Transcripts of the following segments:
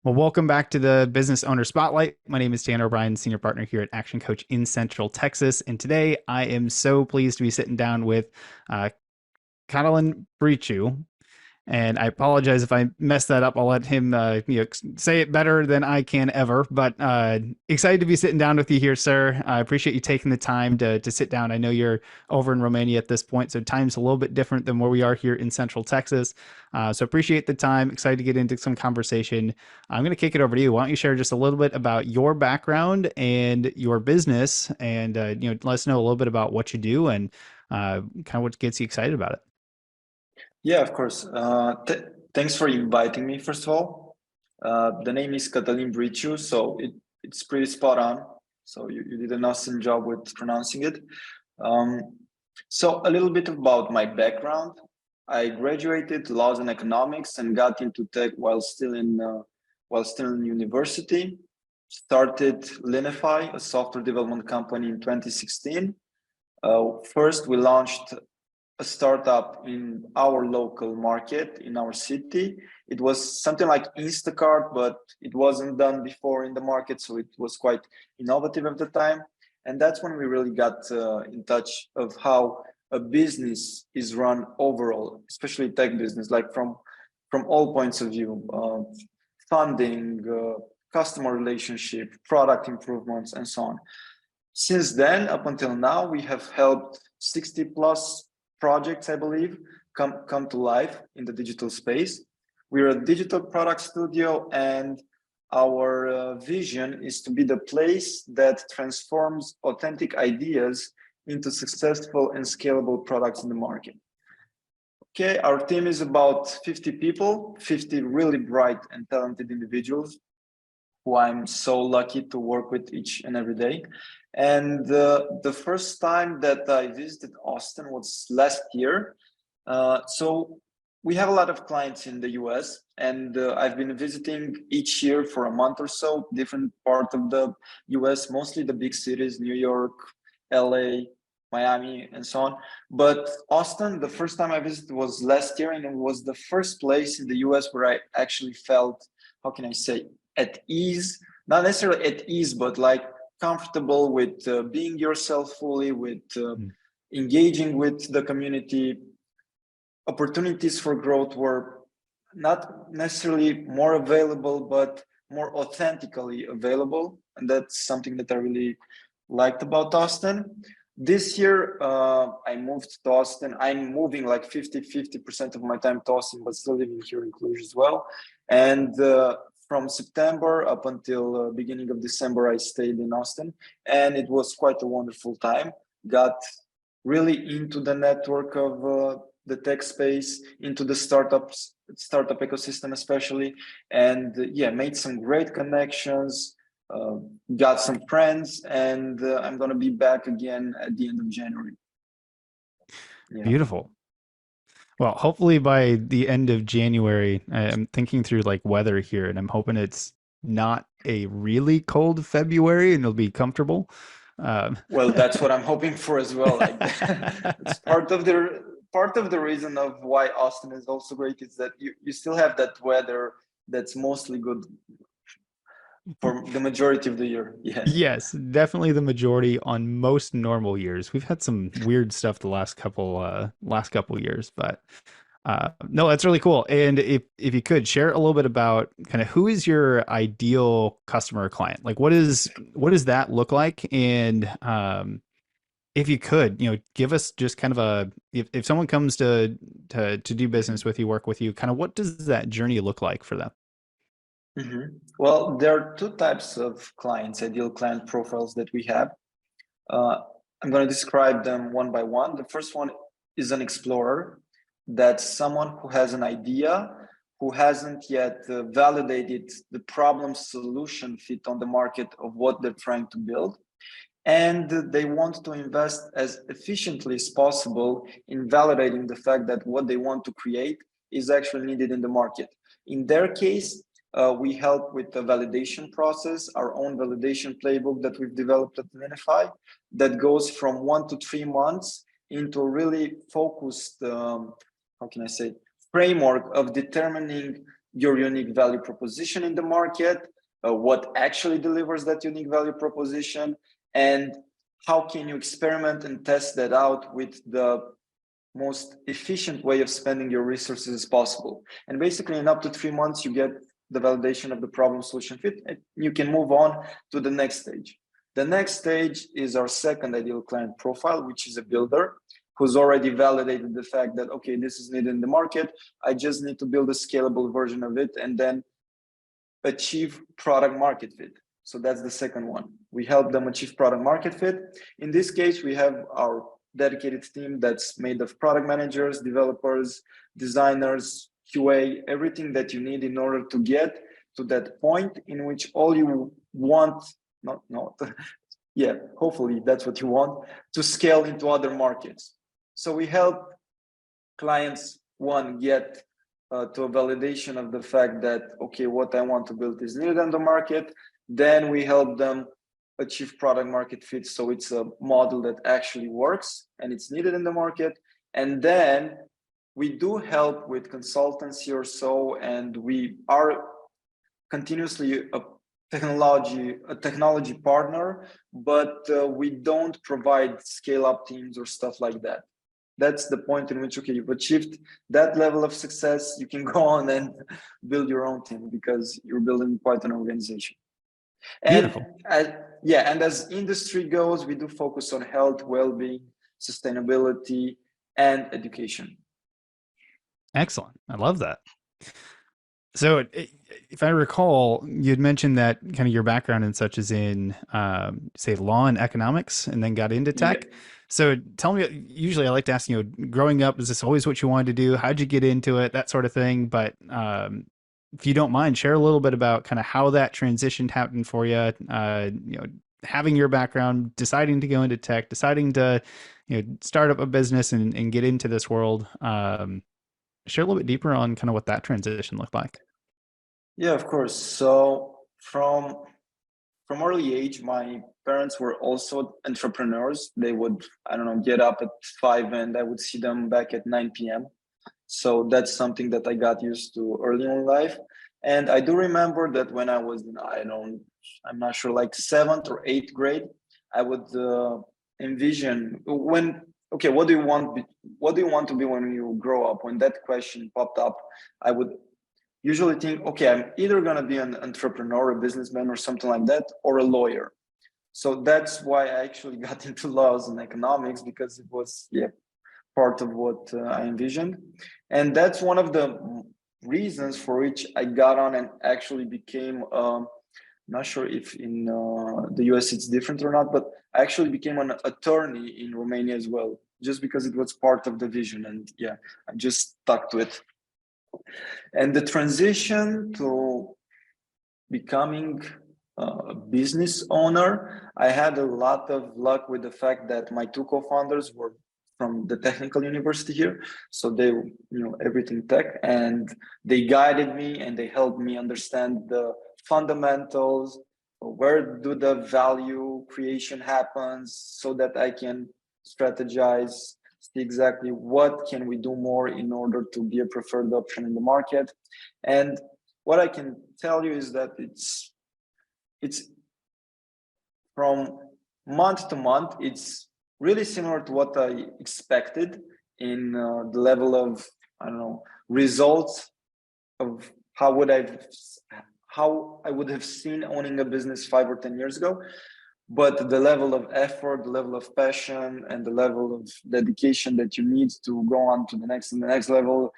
Well, welcome back to the Business Owner Spotlight. My name is Tanner O'Brien, Senior Partner here at Action Coach in Central Texas. And today I am so pleased to be sitting down with uh, Catalin Briciu. And I apologize if I mess that up. I'll let him say it better than I can ever. But excited to be sitting down with you here, sir. I appreciate you taking the time to sit down. I know you're over in Romania at this point, so time's a little bit different than where we are here in Central Texas. So appreciate the time. Excited to get into some conversation. I'm going to kick it over to you. Why don't you share just a little bit about your background and your business, and let us know a little bit about what you do and kind of what gets you excited about it. Yeah, of course. Thanks for inviting me, first of all. The name is Catalin Briciu, so it's pretty spot on. So you did an awesome job with pronouncing it. So a little bit about my background. I graduated laws and economics and got into tech while still in university. Started Linnify, a software development company, in 2016. First, we launched a startup in our local market in our city. It was something like Instacart, but it wasn't done before in the market, so it was quite innovative at the time. And that's when we really got in touch of how a business is run overall, especially tech business, like from all points of view, funding, customer relationship, product improvements, and so on. Since then, up until now, we have helped 60 plus projects, I believe, come to life in the digital space. We're a digital product studio, and our vision is to be the place that transforms authentic ideas into successful and scalable products in the market. Okay, our team is about 50 people, 50 really bright and talented individuals who I'm so lucky to work with each and every day. And the first time that I visited Austin was last year. So we have a lot of clients in the US, and I've been visiting each year for a month or so, different part of the US, mostly the big cities, New York, LA, Miami, and so on. But Austin, the first time I visited was last year, and it was the first place in the US where I actually felt, how can I say, at ease, not necessarily at ease, but like comfortable with being yourself fully, with engaging with the community. Opportunities for growth were not necessarily more available, but more authentically available. And that's something that I really liked about Austin. This year, I moved to Austin. I'm moving like 50% of my time to Austin, but still living here in Cluj as well. And from September up until beginning of December, I stayed in Austin, and it was quite a wonderful time. Got really into the network of the tech space, into the startup ecosystem especially, and yeah, made some great connections, got some friends, and I'm gonna be back again at the end of January. Yeah. Beautiful. Well, hopefully by the end of January, I'm thinking through like weather here, and I'm hoping it's not a really cold February and it'll be comfortable. Well, that's what I'm hoping for as well. Like, it's part of the reason of why Austin is also great is that you still have that weather that's mostly good for the majority of the year. Yeah. Yes, definitely the majority on most normal years. We've had some weird stuff the last couple years, but no, that's really cool. And if you could share a little bit about kind of who is your ideal customer or client? Like what does that look like? And if you could, give us just kind of if someone comes to do business with you, work with you, kind of what does that journey look like for them? Well, there are two types of clients, ideal client profiles that we have. Uh, I'm going to describe them one by one. The first one is an explorer. That's someone who has an idea, who hasn't yet validated the problem solution fit on the market of what they're trying to build. And they want to invest as efficiently as possible in validating the fact that what they want to create is actually needed in the market. In their case, we help with the validation process, our own validation playbook that we've developed at Linnify that goes from 1 to 3 months into a really focused, how can I say, framework of determining your unique value proposition in the market, what actually delivers that unique value proposition, and how can you experiment and test that out with the most efficient way of spending your resources as possible. And basically in up to 3 months, you get the validation of the problem solution fit, and you can move on to the next stage. The next stage is our second ideal client profile, which is a builder who's already validated the fact that, okay, this is needed in the market. I just need to build a scalable version of it and then achieve product market fit. So that's the second one. We help them achieve product market fit. In this case, we have our dedicated team that's made of product managers, developers, designers, QA, everything that you need in order to get to that point in which all you want, yeah, hopefully that's what you want, to scale into other markets. So we help clients, one, get to a validation of the fact that, okay, what I want to build is needed on the market. Then we help them achieve product market fit. So it's a model that actually works and it's needed in the market. And then we do help with consultancy or so, and we are continuously a technology partner, but we don't provide scale up teams or stuff like that. That's the point in which, okay, you've achieved that level of success, you can go on and build your own team because you're building quite an organization. And as industry goes, we do focus on health, well-being, sustainability, and education. Excellent. I love that. So if I recall, you'd mentioned that kind of your background and such is in, say, law and economics, and then got into tech. Yeah. So tell me, usually I like to ask, growing up, is this always what you wanted to do? How'd you get into it? That sort of thing. But if you don't mind, share a little bit about kind of how that transition happened for you, having your background, deciding to go into tech, deciding to, start up a business and get into this world. Share a little bit deeper on kind of what that transition looked like. Yeah, of course. So from early age, my parents were also entrepreneurs. They would, get up at 5 and I would see them back at 9 p.m. So that's something that I got used to early in life. And I do remember that when I was in, I'm not sure, like 7th or 8th grade, I would envision okay, what do you want to be when you grow up? When that question popped up, I would usually think, okay, I'm either going to be an entrepreneur, a businessman or something like that, or a lawyer. So that's why I actually got into laws and economics, because it was part of what I envisioned. And that's one of the reasons for which I got on and actually became, not sure if in the US it's different or not, but I actually became an attorney in Romania as well, just because it was part of the vision. And I just stuck to it. And the transition to becoming a business owner, I had a lot of luck with the fact that my two co-founders were from the technical university here. So they, everything tech, and they guided me and they helped me understand the fundamentals, where do the value creation happens, so that I can strategize, see exactly what can we do more in order to be a preferred option in the market. And what I can tell you is that it's from month to month, it's really similar to what I expected in the level of, results of how I would have seen owning a business 5 or 10 years ago. But the level of effort, the level of passion, and the level of dedication that you need to go on to the next and the next level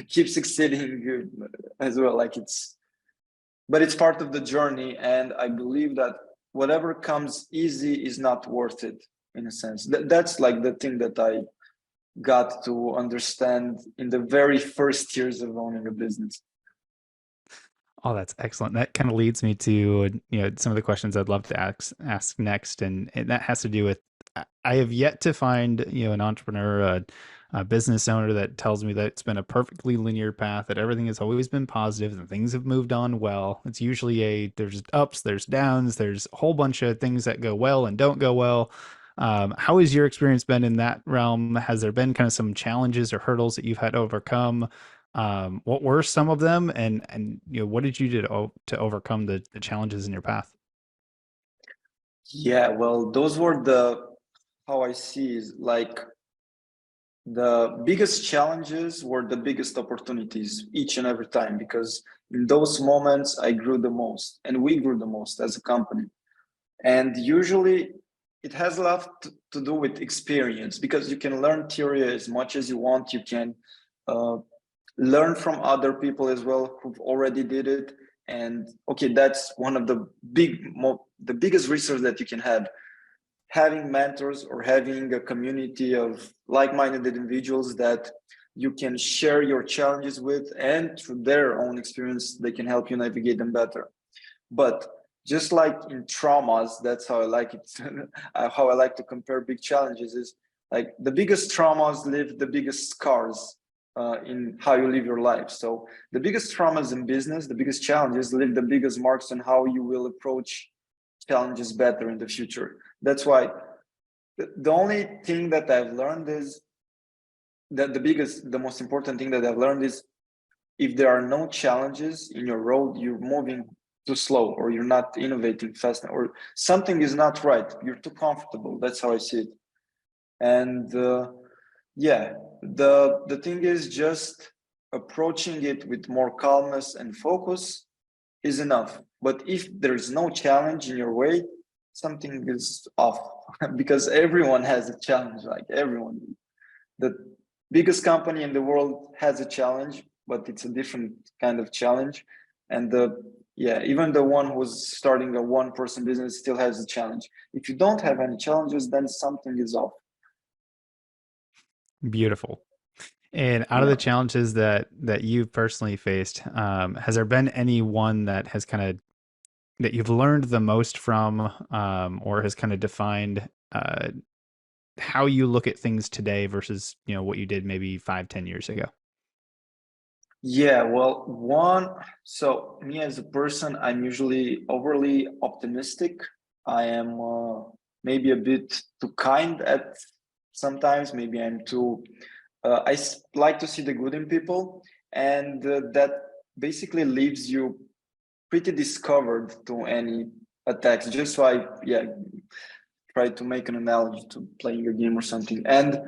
keeps exceeding as well. But it's part of the journey. And I believe that whatever comes easy is not worth it, in a sense. That's like the thing that I got to understand in the very first years of owning a business. Oh, that's excellent. That kind of leads me to, some of the questions I'd love to ask next. And that has to do with, I have yet to find, an entrepreneur, a business owner that tells me that it's been a perfectly linear path, that everything has always been positive and things have moved on well. It's usually there's ups, there's downs, there's a whole bunch of things that go well and don't go well. How has your experience been in that realm? Has there been kind of some challenges or hurdles that you've had to overcome? What were some of them, and what did you do to overcome the challenges in your path? Yeah, well, those were the, how I see is like the biggest challenges were the biggest opportunities each and every time, because in those moments I grew the most and we grew the most as a company. And usually it has a lot to do with experience, because you can learn theory as much as you want. You can uh, learn from other people as well who've already did it. And okay, that's one of the the biggest resource that you can have, having mentors or having a community of like-minded individuals that you can share your challenges with, and through their own experience they can help you navigate them better. But just like in traumas, that's how I like it. How I like to compare big challenges is like the biggest traumas leave the biggest scars in how you live your life. So the biggest traumas in business, the biggest challenges leave the biggest marks on how you will approach challenges better in the future. That's why the only thing that I've learned is that the most important thing that I've learned is, if there are no challenges in your road, you're moving too slow, or you're not innovating fast, or something is not right. You're too comfortable. That's how I see it. And yeah, the thing is just approaching it with more calmness and focus is enough. But if there is no challenge in your way, something is off. Because everyone has a challenge, like everyone. The biggest company in the world has a challenge, but it's a different kind of challenge. And yeah, even the one who's starting a one-person business still has a challenge. If you don't have any challenges, then something is off. Beautiful. And out of Yeah. the challenges that you've personally faced, has there been any one that has kind of that you've learned the most from, or has kind of defined how you look at things today versus what you did maybe 5, 10 years ago? Yeah, well, so me as a person, I'm usually overly optimistic. I am maybe a bit too kind at sometimes. Maybe I'm too, like to see the good in people, and that basically leaves you pretty discovered to any attacks. Just so yeah, try to make an analogy to playing a game or something. And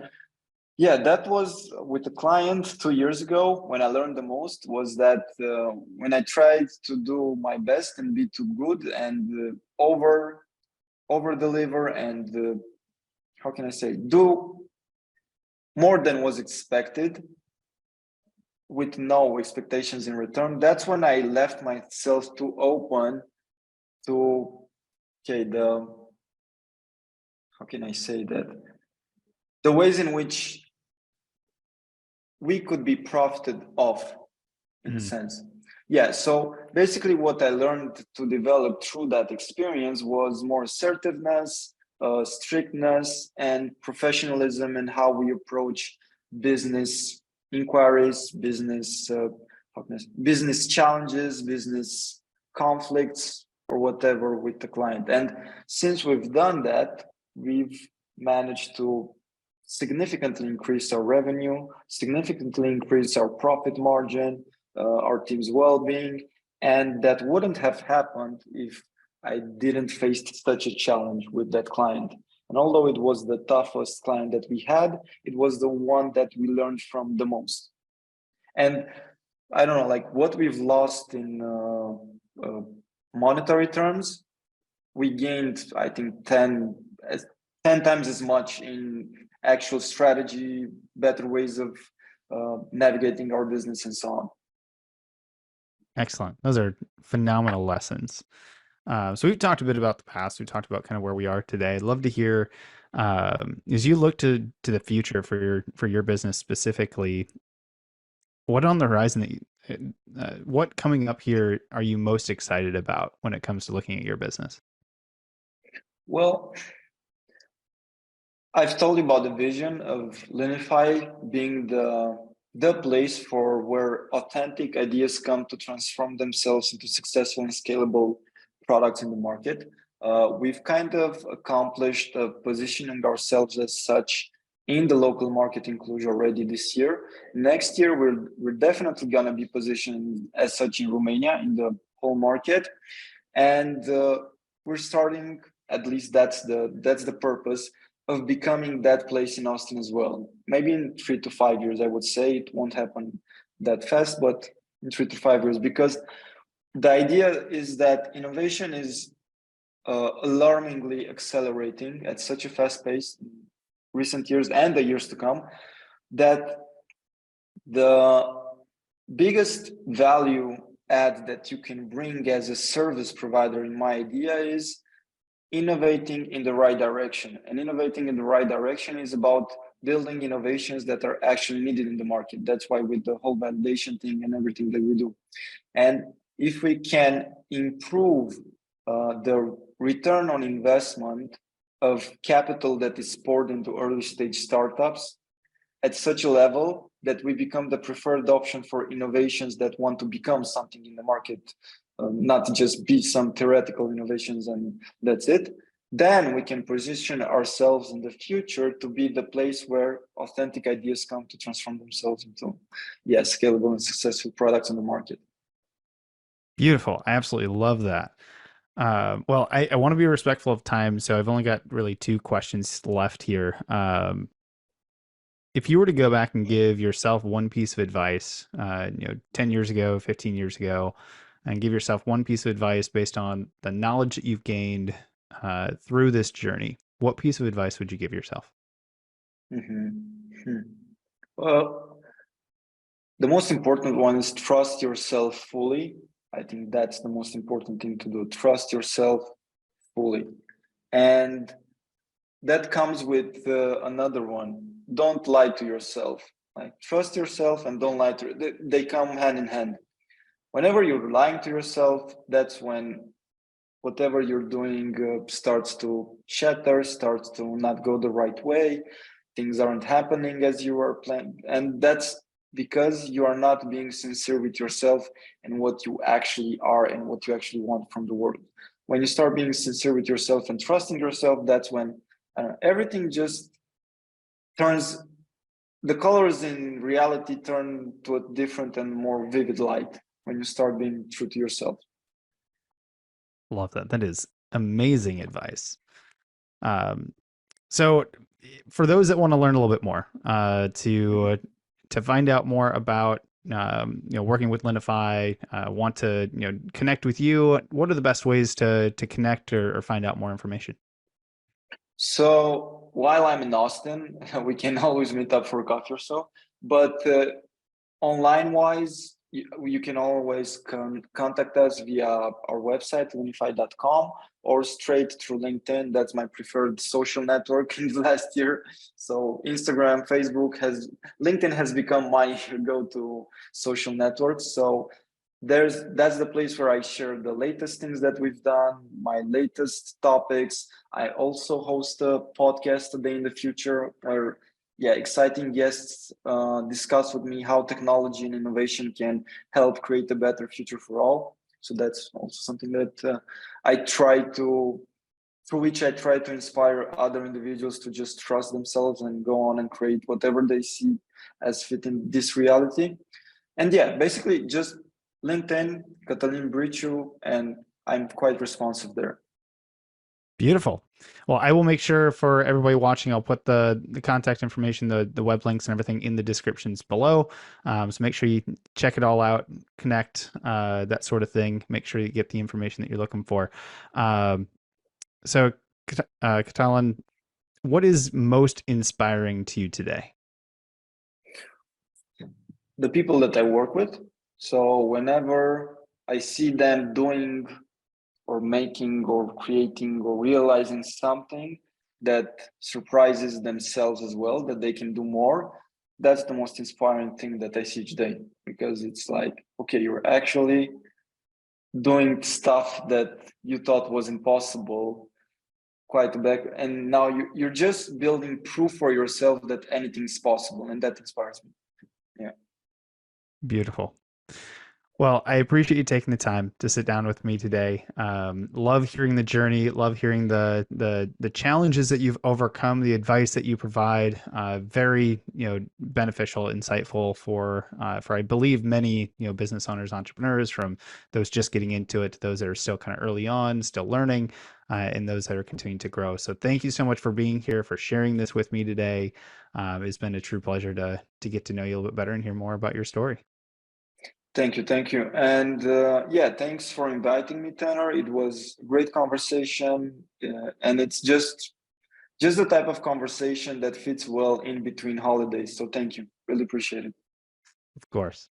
yeah, that was with a client 2 years ago. When I learned the most was that when I tried to do my best and be too good and over deliver and how can I say, do more than was expected with no expectations in return. That's when I left myself too open to, okay, the, how can I say that, the ways in which we could be profited off, in a Mhm. sense. Yeah, so basically what I learned to develop through that experience was more assertiveness, strictness, and professionalism in how we approach business inquiries, business challenges, business conflicts, or whatever with the client. And since we've done that, we've managed to significantly increase our revenue, significantly increase our profit margin, our team's well-being, and that wouldn't have happened if I didn't face such a challenge with that client. And although it was the toughest client that we had, it was the one that we learned from the most. And I don't know, like what we've lost in monetary terms, we gained, I think, 10 times as much in actual strategy, better ways of navigating our business, and so on. Excellent. Those are phenomenal lessons. So we've talked a bit about the past. We talked about kind of where we are today. I'd love to hear, as you look to the future for your business specifically, what on the horizon that what coming up here are you most excited about when it comes to looking at your business? Well, I've told you about the vision of Linnify being the place for where authentic ideas come to transform themselves into successful and scalable products in the market. We've kind of accomplished positioning ourselves as such in the local market in Cluj already this year. Next year, we're definitely gonna be positioned as such in Romania in the whole market, and we're starting. At least that's the purpose of becoming that place in Austin as well. Maybe in 3 to 5 years, I would say it won't happen that fast, but in 3 to 5 years, because the idea is that innovation is alarmingly accelerating at such a fast pace in recent years and the years to come, that the biggest value add that you can bring as a service provider, in my idea, is innovating in the right direction. And innovating in the right direction is about building innovations that are actually needed in the market. That's why with the whole validation thing and everything that we do. And if we can improve the return on investment of capital that is poured into early stage startups at such a level that we become the preferred option for innovations that want to become something in the market, not just be some theoretical innovations and that's it, then we can position ourselves in the future to be the place where authentic ideas come to transform themselves into, scalable and successful products on the market. Beautiful. I absolutely love that. Well, I want to be respectful of time, so I've only got really 2 questions left here. If you were to go back and give yourself one piece of advice, 10 years ago, 15 years ago, and give yourself one piece of advice based on the knowledge that you've gained through this journey, what piece of advice would you give yourself? Well, the most important one is trust yourself fully. I think that's the most important thing to do. Trust yourself fully. And that comes with another one. Don't lie to yourself. Like, trust yourself and don't lie to they come hand in hand. Whenever you're lying to yourself, that's when whatever you're doing starts to shatter, starts to not go the right way. Things aren't happening as you are planning. And that's because you are not being sincere with yourself and what you actually are and what you actually want from the world. When you start being sincere with yourself and trusting yourself, that's when everything just turns, the colors in reality turn to a different and more vivid light when you start being true to yourself. Love that. That is amazing advice. So for those that want to learn a little bit more, to find out more about working with Linnify, want to connect with you, what are the best ways to connect or find out more information? So while I'm in Austin, we can always meet up for a coffee or so. But online wise, you can always contact us via our website, linnify.com, or straight through LinkedIn. That's my preferred social network in the last year. So Instagram, Facebook, LinkedIn has become my go-to social network. So that's the place where I share the latest things that we've done, my latest topics. I also host a podcast today in the future where exciting guests discuss with me how technology and innovation can help create a better future for all. So that's also something that through which I try to inspire other individuals to just trust themselves and go on and create whatever they see as fitting this reality. And basically just LinkedIn, Catalin Briciu, and I'm quite responsive there. Beautiful. Well, I will make sure for everybody watching, I'll put the contact information, the web links and everything in the descriptions below. So make sure you check it all out, connect, that sort of thing. Make sure you get the information that you're looking for. So Catalin, what is most inspiring to you today? The people that I work with. So whenever I see them doing or making or creating or realizing something that surprises themselves as well, that they can do more, that's the most inspiring thing that I see each day, because it's like, okay, you're actually doing stuff that you thought was impossible quite back, and now you're just building proof for yourself that anything's possible, and that inspires me. Beautiful. Well, I appreciate you taking the time to sit down with me today. Love hearing the journey. Love hearing the challenges that you've overcome, the advice that you provide. Very beneficial, insightful for I believe many business owners, entrepreneurs, from those just getting into it to those that are still kind of early on, still learning, and those that are continuing to grow. So thank you so much for being here, for sharing this with me today. It's been a true pleasure to get to know you a little bit better and hear more about your story. Thank you, and yeah, thanks for inviting me, Tanner. It was a great conversation, and it's just the type of conversation that fits well in between holidays. So thank you, really appreciate it. Of course.